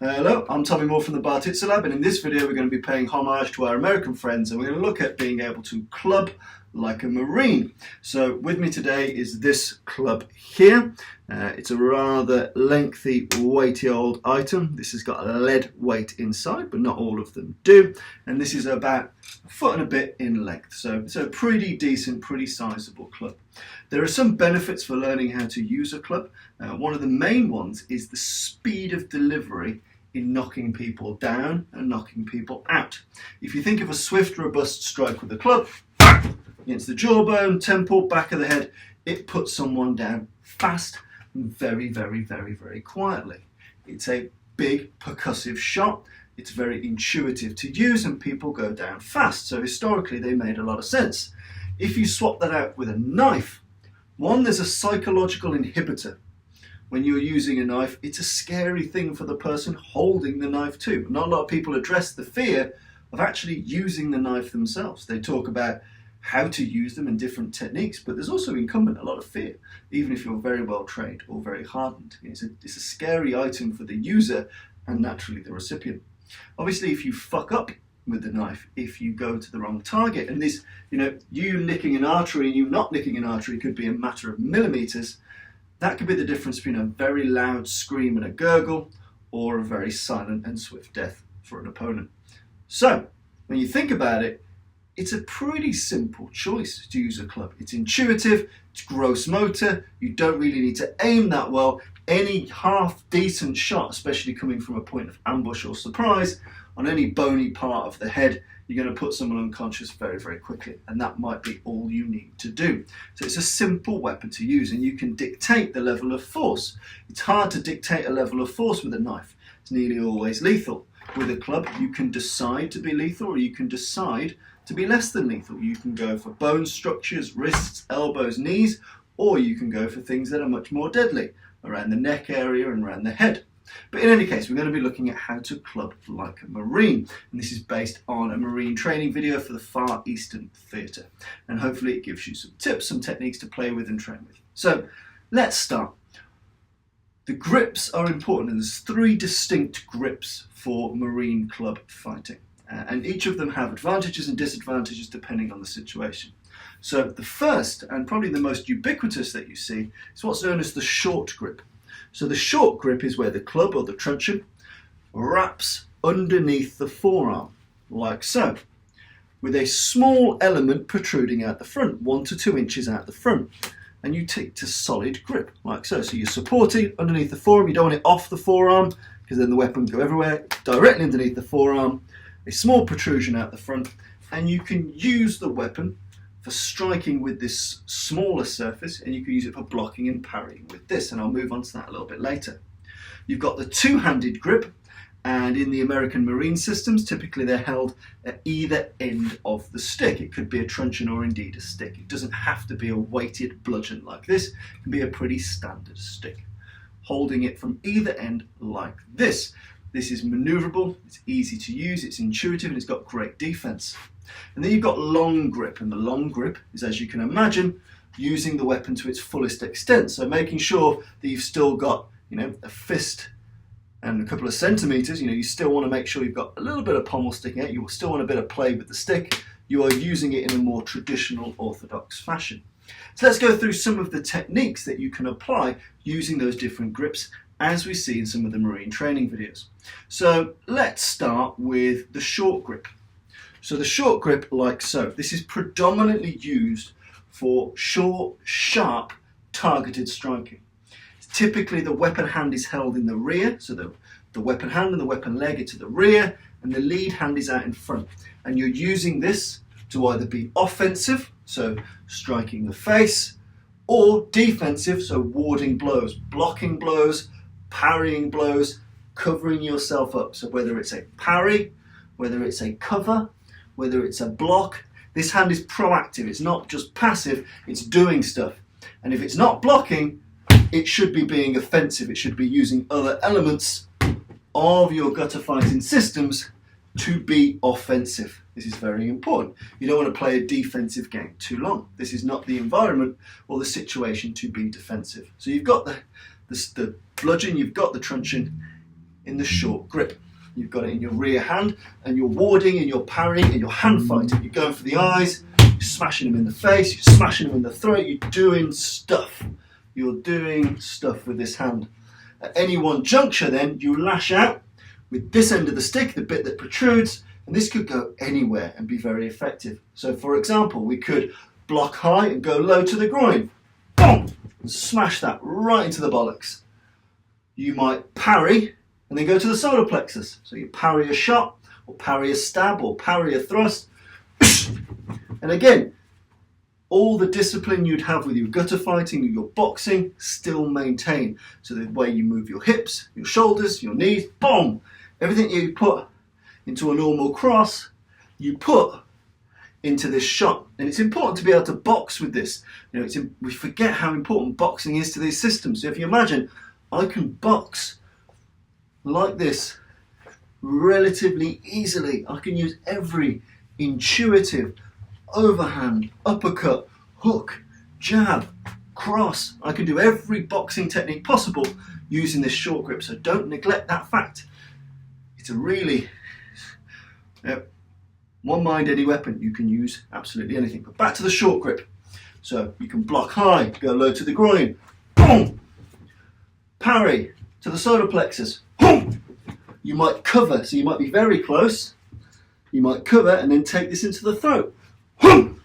Hello, I'm Tommy Moore from the Bartitsu Lab, and in this video we're going to be paying homage to our American friends, and we're going to look at being able to club like a Marine. So with me today is this club here. It's a rather lengthy, weighty old item. This has got a lead weight inside, but not all of them do. And this is about a foot and a bit in length. So it's a pretty decent, pretty sizable club. There are some benefits for learning how to use a club. One of the main ones is the speed of delivery in knocking people down and knocking people out. If you think of a swift, robust strike with a club, against the jawbone, temple, back of the head, it puts someone down fast and very, very, very, very quietly. It's a big percussive shot. It's very intuitive to use and people go down fast. So historically they made a lot of sense. If you swap that out with a knife, one, there's a psychological inhibitor. When you're using a knife, it's a scary thing for the person holding the knife too. Not a lot of people address the fear of actually using the knife themselves. They talk about how to use them and different techniques, but there's also incumbent a lot of fear, even if you're very well trained or very hardened. It's a scary item for the user and naturally the recipient. Obviously, if you fuck up with the knife, if you go to the wrong target, and this, you nicking an artery and you not nicking an artery could be a matter of millimeters, that could be the difference between a very loud scream and a gurgle or a very silent and swift death for an opponent. So, when you think about it, it's a pretty simple choice to use a club. It's intuitive, it's gross motor, you don't really need to aim that well. Any half decent shot, especially coming from a point of ambush or surprise, on any bony part of the head, you're going to put someone unconscious very, very quickly, and that might be all you need to do. So it's a simple weapon to use, and you can dictate the level of force. It's hard to dictate a level of force with a knife. It's nearly always lethal. With a club, you can decide to be lethal, or you can decide to be less than lethal. You can go for bone structures, wrists, elbows, knees, or you can go for things that are much more deadly, around the neck area and around the head. But in any case, we're going to be looking at how to club like a Marine. And this is based on a Marine training video for the Far Eastern Theatre. And hopefully it gives you some tips, some techniques to play with and train with. So let's start. The grips are important, and there's 3 distinct grips for Marine club fighting. And each of them have advantages and disadvantages depending on the situation. So the first, and probably the most ubiquitous that you see, is what's known as the short grip. So the short grip is where the club or the truncheon wraps underneath the forearm, like so, with a small element protruding out the front, 1 to 2 inches out the front. And you take to solid grip, like so. So you're supporting underneath the forearm, you don't want it off the forearm, because then the weapon will go everywhere, directly underneath the forearm, a small protrusion out the front, and you can use the weapon for striking with this smaller surface, and you can use it for blocking and parrying with this, and I'll move on to that a little bit later. You've got the two-handed grip, and in the American Marine systems, typically they're held at either end of the stick. It could be a truncheon or indeed a stick. It doesn't have to be a weighted bludgeon like this. It can be a pretty standard stick. Holding it from either end like this. This is maneuverable, it's easy to use, it's intuitive, and it's got great defense. And then you've got long grip, and the long grip is, as you can imagine, using the weapon to its fullest extent. So making sure that you've still got, a fist and a couple of centimeters. You still want to make sure you've got a little bit of pommel sticking out. You still want a bit of play with the stick. You are using it in a more traditional orthodox fashion. So let's go through some of the techniques that you can apply using those different grips, as we see in some of the Marine training videos. So let's start with the short grip. So the short grip, like so. This is predominantly used for short, sharp, targeted striking. Typically the weapon hand is held in the rear, so the weapon hand and the weapon leg are to the rear, and the lead hand is out in front. And you're using this to either be offensive, so striking the face, or defensive, so warding blows, blocking blows, parrying blows, covering yourself up. So whether it's a parry, whether it's a cover, whether it's a block, this hand is proactive. It's not just passive, it's doing stuff. And if it's not blocking, it should be being offensive. It should be using other elements of your gutter fighting systems to be offensive. This is very important. You don't want to play a defensive game too long. This is not the environment or the situation to be defensive. So you've got the bludgeon, you've got the truncheon. in the short grip. You've got it in your rear hand, and you're warding and you're parrying and you're hand fighting. You're going for the eyes, you're smashing them in the face, you're smashing them in the throat, you're doing stuff. You're doing stuff with this hand. At any one juncture then, you lash out with this end of the stick, the bit that protrudes, and this could go anywhere and be very effective. So for example, we could block high and go low to the groin. Boom! And smash that right into the bollocks. You might parry and then go to the solar plexus. So you parry a shot, or parry a stab, or parry a thrust. And again, all the discipline you'd have with your gutter fighting, your boxing, still maintain. So the way you move your hips, your shoulders, your knees, boom! Everything you put into a normal cross, you put into this shot. And it's important to be able to box with this. You know, we forget how important boxing is to these systems. So if you imagine, I can box like this relatively easily. I can use every intuitive overhand, uppercut, hook, jab, cross. I can do every boxing technique possible using this short grip, so don't neglect that fact. It's a really, one mind, any weapon. You can use absolutely anything. But back to the short grip. So you can block high, go low to the groin, boom! Parry to the solar plexus, boom! You might cover, so you might be very close. You might cover and then take this into the throat, boom!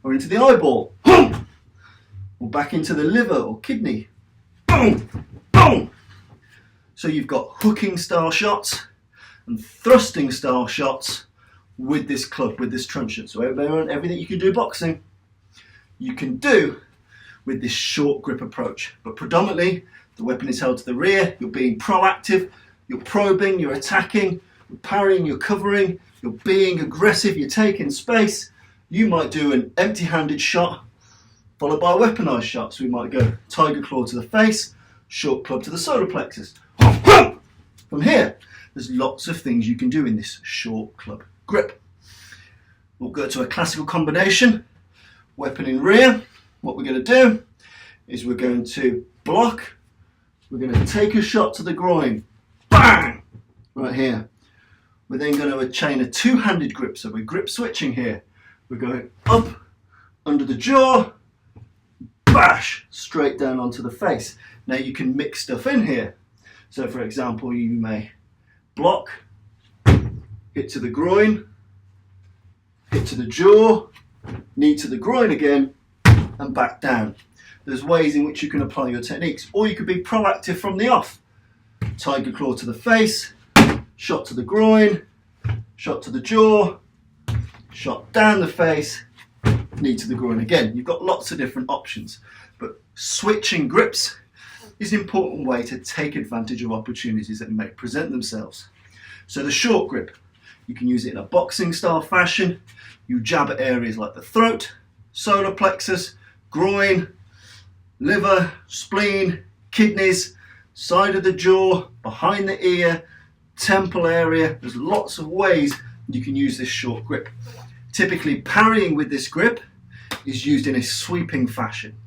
Or into the eyeball, boom! Or back into the liver or kidney, boom! Boom! So you've got hooking style shots and thrusting style shots with this club, with this truncheon. So everything you can do boxing, you can do with this short grip approach. But predominantly, the weapon is held to the rear, you're being proactive, you're probing, you're attacking, you're parrying, you're covering, you're being aggressive, you're taking space. You might do an empty-handed shot followed by a weaponized shot. So we might go tiger claw to the face, short club to the solar plexus. From here, there's lots of things you can do in this short club grip. We'll go to a classical combination, weapon in rear. What we're going to do is we're going to block, we're going to take a shot to the groin, bang, right here. We're then going to chain a two-handed grip, so we're grip switching here. We're going up under the jaw, bash, straight down onto the face. Now you can mix stuff in here. So for example, you may block, hit to the groin, hit to the jaw, knee to the groin again, and back down. There's ways in which you can apply your techniques, or you could be proactive from the off. Tiger claw to the face, shot to the groin, shot to the jaw, shot down the face, knee to the groin again. You've got lots of different options, but switching grips is an important way to take advantage of opportunities that may present themselves. So the short grip, you can use it in a boxing style fashion. You jab at areas like the throat, solar plexus, groin, liver, spleen, kidneys, side of the jaw, behind the ear, temple area. There's lots of ways you can use this short grip. Typically parrying with this grip is used in a sweeping fashion.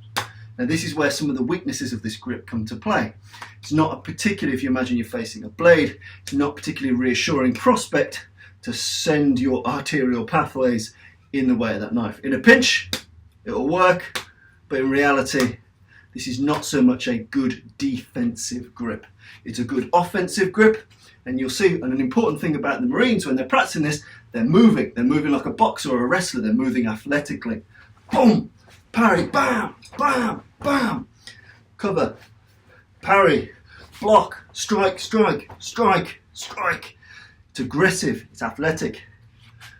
Now this is where some of the weaknesses of this grip come to play. It's not a particularly, if you imagine you're facing a blade, it's not particularly reassuring prospect to send your arterial pathways in the way of that knife. In a pinch, it'll work, but in reality, this is not so much a good defensive grip. It's a good offensive grip, and you'll see, and an important thing about the Marines when they're practicing this, they're moving like a boxer or a wrestler, they're moving athletically. Boom, parry, bam, bam, bam, cover, parry, block, strike, strike, strike, strike. It's aggressive, it's athletic,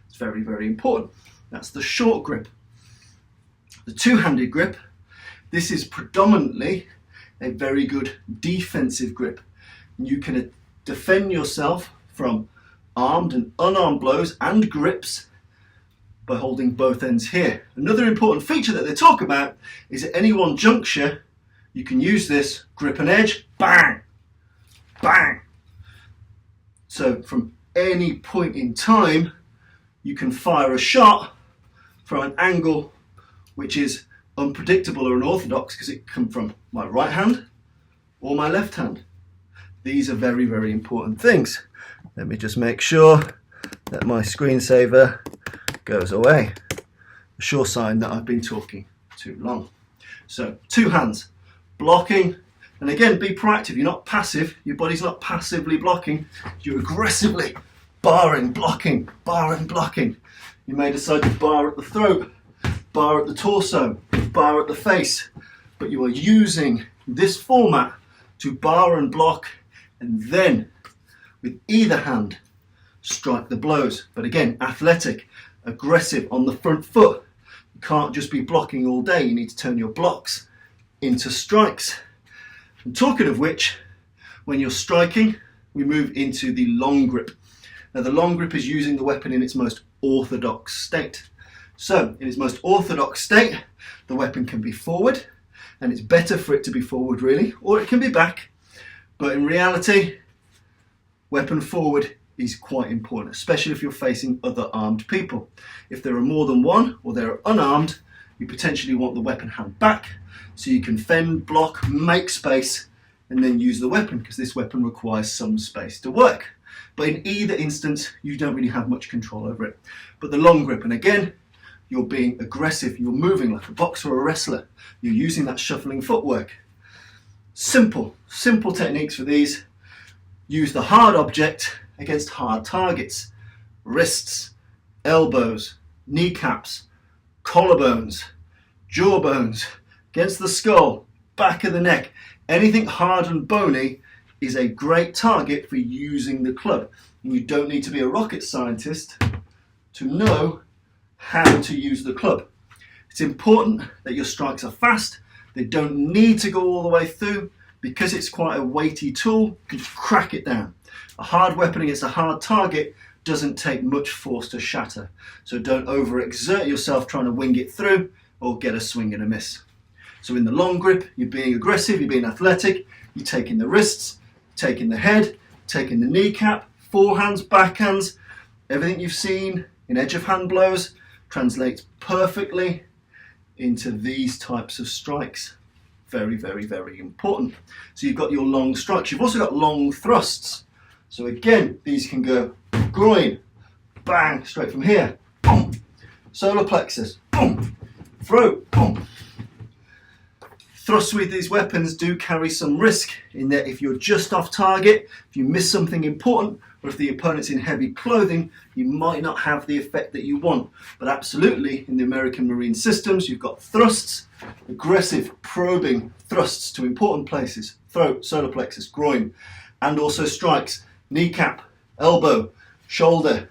it's very, very important. That's the short grip. The two-handed grip, this is predominantly a very good defensive grip. You can defend yourself from armed and unarmed blows and grips by holding both ends here. Another important feature that they talk about is at any one juncture, you can use this grip and edge, bang, bang. So from any point in time, you can fire a shot from an angle which is unpredictable or unorthodox because it can come from my right hand or my left hand. These are very, very important things. Let me just make sure that my screensaver goes away. A sure sign that I've been talking too long. So 2 hands, blocking, and again, be proactive. You're not passive. Your body's not passively blocking. You're aggressively barring, blocking, barring, blocking. You may decide to bar at the throat, bar at the torso, bar at the face, but you are using this format to bar and block, and then with either hand strike the blows. But again, athletic, aggressive on the front foot. You can't just be blocking all day. You need to turn your blocks into strikes. And talking of which, when you're striking, we move into the long grip. Now the long grip is using the weapon in its most orthodox state. So in its most orthodox state, the weapon can be forward, and it's better for it to be forward really, or it can be back. But in reality, weapon forward is quite important, especially if you're facing other armed people. If there are more than one or they're unarmed, you potentially want the weapon hand back so you can fend, block, make space, and then use the weapon, because this weapon requires some space to work. But in either instance, you don't really have much control over it. But the long grip, and again, you're being aggressive, you're moving like a boxer or a wrestler, you're using that shuffling footwork. Simple techniques for these. Use the hard object against hard targets. Wrists, elbows, kneecaps, collarbones, jawbones, against the skull, back of the neck. Anything hard and bony is a great target for using the club. And you don't need to be a rocket scientist to know how to use the club. It's important that your strikes are fast. They don't need to go all the way through. Because it's quite a weighty tool, you can just crack it down. A hard weapon against a hard target doesn't take much force to shatter. So don't overexert yourself trying to wing it through or get a swing and a miss. So in the long grip, you're being aggressive, you're being athletic, you're taking the wrists, taking the head, taking the kneecap, forehands, backhands. Everything you've seen in edge of hand blows translates perfectly into these types of strikes. Very, very, very important. So you've got your long strikes. You've also got long thrusts. So again, these can go groin, bang, straight from here, boom, solar plexus, boom, throat, boom. Thrusts with these weapons do carry some risk in that if you're just off target, if you miss something important, or if the opponent's in heavy clothing, you might not have the effect that you want. But absolutely, in the American Marine systems, you've got thrusts, aggressive, probing thrusts to important places, throat, solar plexus, groin, and also strikes, kneecap, elbow, shoulder,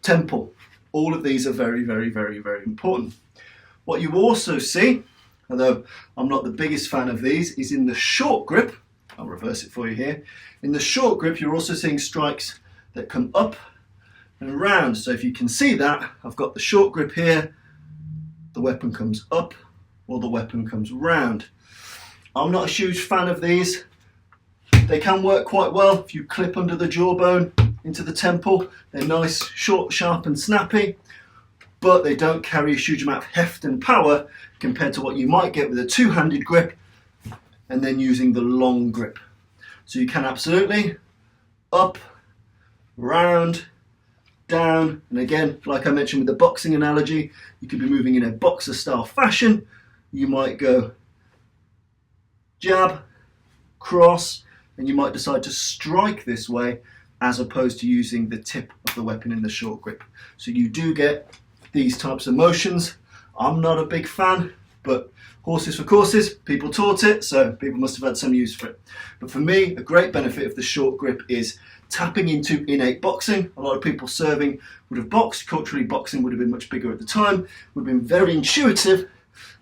temple. All of these are very, very, very, very important. What you also see, although I'm not the biggest fan of these, is in the short grip. I'll reverse it for you here. In the short grip, you're also seeing strikes that come up and around. So if you can see that, I've got the short grip here, the weapon comes up or the weapon comes round. I'm not a huge fan of these. They can work quite well if you clip under the jawbone into the temple. They're nice, short, sharp and snappy, but they don't carry a huge amount of heft and power compared to what you might get with a two-handed grip and then using the long grip. So you can absolutely up, round, down, and again, like I mentioned with the boxing analogy, you could be moving in a boxer style fashion. You might go jab, cross, and you might decide to strike this way as opposed to using the tip of the weapon in the short grip. So you do get these types of motions. I'm not a big fan, but horses for courses, people taught it, so people must have had some use for it. But for me, a great benefit of the short grip is tapping into innate boxing. A lot of people serving would have boxed. Culturally, boxing would have been much bigger at the time, would have been very intuitive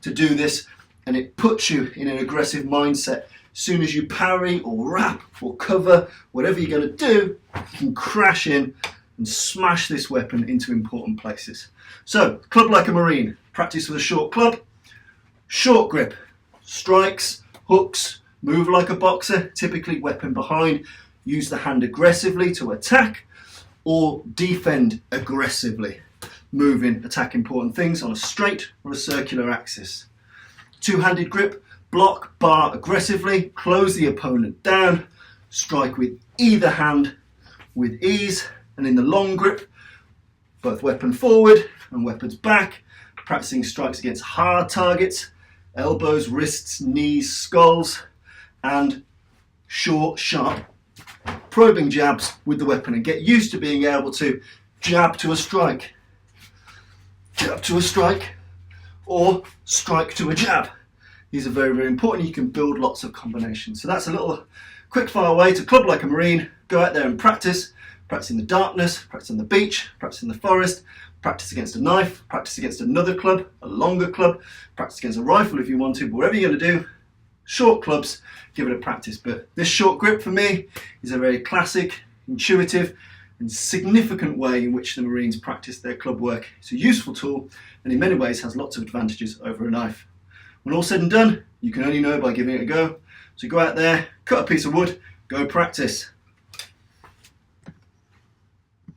to do this, and it puts you in an aggressive mindset. As soon as you parry or wrap or cover, whatever you're going to do, you can crash in and smash this weapon into important places. So, club like a Marine, practice with a short club, short grip, strikes, hooks, move like a boxer, typically weapon behind, use the hand aggressively to attack or defend aggressively, moving, attack important things on a straight or a circular axis. Two-handed grip, block, bar aggressively, close the opponent down, strike with either hand with ease, and in the long grip, both weapon forward and weapons back, practicing strikes against hard targets, elbows, wrists, knees, skulls, and short, sharp, probing jabs with the weapon, and get used to being able to jab to a strike, or strike to a jab. These are very, very important. You can build lots of combinations. So that's a little quick fire way to club like a Marine. Go out there and practice. Practice in the darkness, practice on the beach, practice in the forest, practice against a knife, practice against another club, a longer club, practice against a rifle if you want to, but whatever you're going to do, short clubs, give it a practice. But this short grip for me is a very classic, intuitive and significant way in which the Marines practice their club work. It's a useful tool and in many ways has lots of advantages over a knife. When all said and done, you can only know by giving it a go. So go out there, cut a piece of wood, go practice.